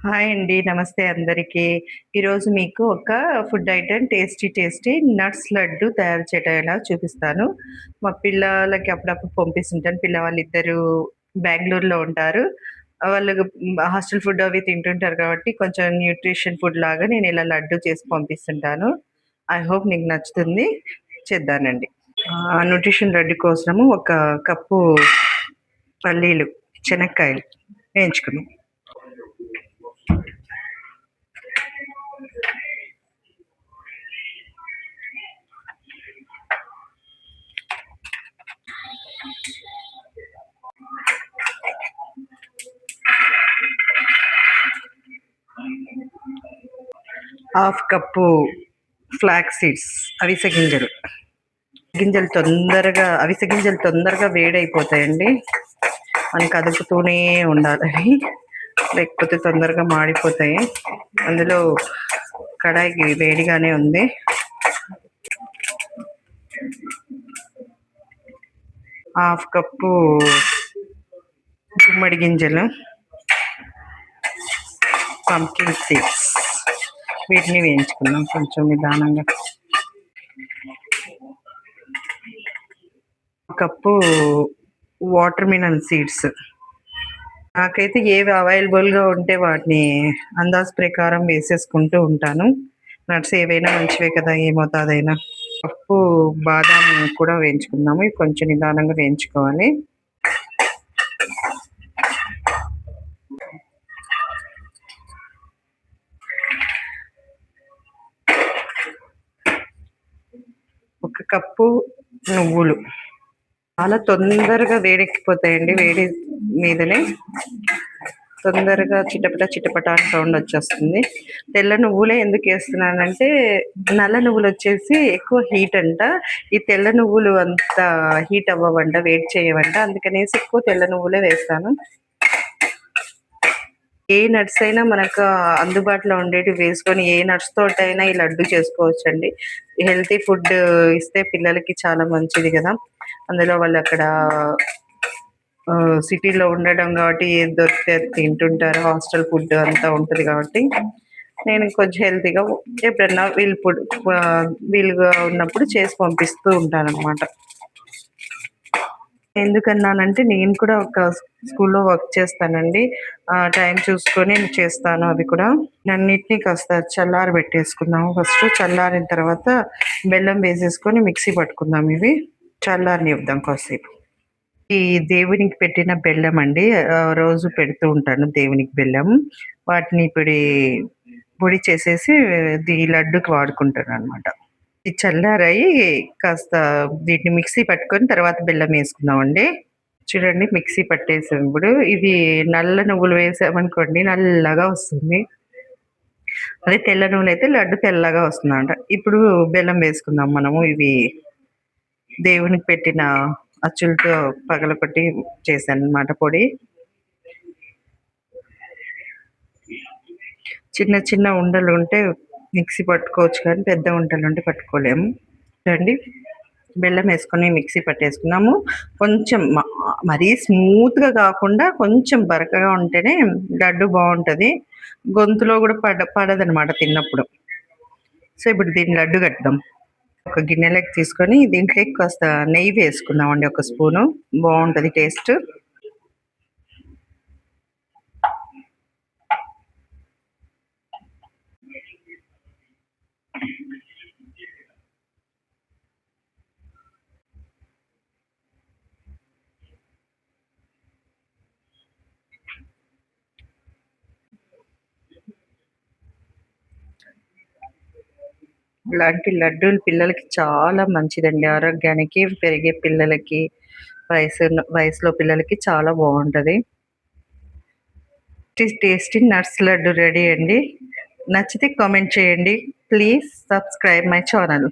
Hi అండి. నమస్తే అందరికీ. ఈరోజు మీకు ఒక food item tasty nuts laddu తయారు చేయడం ఎలా చూపిస్తాను. మా పిల్లలకి అప్పుడప్పుడు పంపిస్తుంటాను. పిల్లవాళ్ళిద్దరూ బెంగుళూరులో ఉంటారు. వాళ్ళు హాస్టల్ ఫుడ్ అవి తింటుంటారు కాబట్టి కొంచెం న్యూట్రిషన్ ఫుడ్ లాగా నేను ఇలా లడ్డు చేసి పంపిస్తుంటాను. ఐ హోప్ మీకు నచ్చుతుంది. చేద్దానండి. న్యూట్రిషన్ లడ్డు కోసము ఒక కప్పు పల్లీలు, శనక్కాయలు వేయించుకున్నాం. హాఫ్ కప్పు ఫ్లాక్స్ సీడ్స్, అవిసె గింజలు. అవిసె గింజలు తొందరగా వేడైపోతాయండి. మనం కదుపుతూనే ఉండాలి, లేకపోతే తొందరగా మాడిపోతాయి. అందులో కడాయి వేడిగానే ఉంది. హాఫ్ కప్పు గుమ్మడి గింజలు, పంకిన్ సీడ్స్, వీటిని వేయించుకుందాం కొంచెం నిదానంగా. Cup water melon seeds. నాకైతే ఏవి అవైలబుల్గా ఉంటే వాటిని అందాజు ప్రకారం వేసేసుకుంటూ ఉంటాను. నట్స్ ఏవైనా మంచివే కదా, ఏ మోతాదైనా. కప్పు బాదాం కూడా వేయించుకుందాము. ఇవి కొంచెం నిదానంగా వేయించుకోవాలి. ఒక కప్పు నువ్వులు. చాలా తొందరగా వేడెక్కిపోతాయండి. వేడి మీదనే తొందరగా చిటపట అని సౌండ్ వచ్చేస్తుంది. తెల్ల నువ్వులే ఎందుకు వేస్తున్నానంటే, నల్ల నువ్వులు వచ్చేసి ఎక్కువ హీట్ అంట. ఈ తెల్ల నువ్వులు అంత హీట్ అవ్వవంట, వేడి చేయవంట. అందుకనేసి ఎక్కువ తెల్ల నువ్వులే వేస్తాను. ఏ నట్స్ అయినా మనకు అందుబాటులో ఉండేవి వేసుకొని ఏ నట్స్ తోటైనా ఈ లడ్డు చేసుకోవచ్చండి. హెల్తీ ఫుడ్ ఇస్తే పిల్లలకి చాలా మంచిది కదా. అందులో వాళ్ళు అక్కడ సిటీలో ఉండడం కాబట్టి ఏది దొరికితే అది తింటుంటారు. హాస్టల్ ఫుడ్ అంతా ఉంటుంది కాబట్టి నేను కొంచెం హెల్తీగా ఎప్పుడన్నా వీలుగా ఉన్నప్పుడు చేసి పంపిస్తూ ఉంటాను అనమాట. ఎందుకన్నానంటే, నేను కూడా ఒక స్కూల్లో వర్క్ చేస్తానండి. టైం చూసుకొని చేస్తాను అవి కూడా. అన్నిటినీ కాస్త పెట్టేసుకుందాము. ఫస్ట్ చల్లారిన తర్వాత బెల్లం వేసేసుకొని మిక్సీ పట్టుకుందాం. ఇవి చల్లారనివ్వుదాం కాసేపు. ఈ దేవునికి పెట్టిన బెల్లం అండి. రోజు పెడుతూ ఉంటాను దేవునికి బెల్లం. వాటిని పొడి చేసేసి ఈ లడ్డుకి వాడుకుంటాను అనమాట. ఇది చల్లారాయి కాస్త వీటిని మిక్సీ పట్టుకొని తర్వాత బెల్లం వేసుకుందామండి. చూడండి, మిక్సీ పట్టేసాం. ఇప్పుడు ఇవి నల్ల నువ్వులు వేసామనుకోండి నల్లగా వస్తుంది. అదే తెల్ల నువ్వులు అయితే లడ్డు తెల్లగా వస్తుందంట. ఇప్పుడు బెల్లం వేసుకుందాం మనము. ఇవి దేవునికి పెట్టిన అచ్చులతో పగలకొట్టి చేశాను అనమాట పొడి. చిన్న చిన్న ఉండలు ఉంటే మిక్సీ పట్టుకోవచ్చు, కానీ పెద్ద ఉండలు ఉంటే పట్టుకోలేము. చూడండి, బెల్లం వేసుకొని మిక్సీ పట్టేసుకున్నాము. కొంచెం మరీ స్మూత్గా కాకుండా కొంచెం బరకగా ఉంటేనే లడ్డు బాగుంటుంది. గొంతులో కూడా పడదనమాట తిన్నప్పుడు. సో ఇప్పుడు దీన్ని లడ్డు కట్టుదాం. ఒక గిన్నెలోకి తీసుకొని దీంట్లోకి కాస్త నెయ్యి వేసుకుందామండి. ఒక స్పూను, బాగుంటుంది టేస్ట్. ఇలాంటి లడ్డూలు పిల్లలకి చాలా మంచిదండి. ఆరోగ్యానికి, పెరిగే పిల్లలకి, వయసులో పిల్లలకి చాలా బాగుంటుంది. టేస్టీ నట్స్ లడ్డు రెడీ అండి. నచ్చితే కామెంట్ చేయండి. Please subscribe my channel.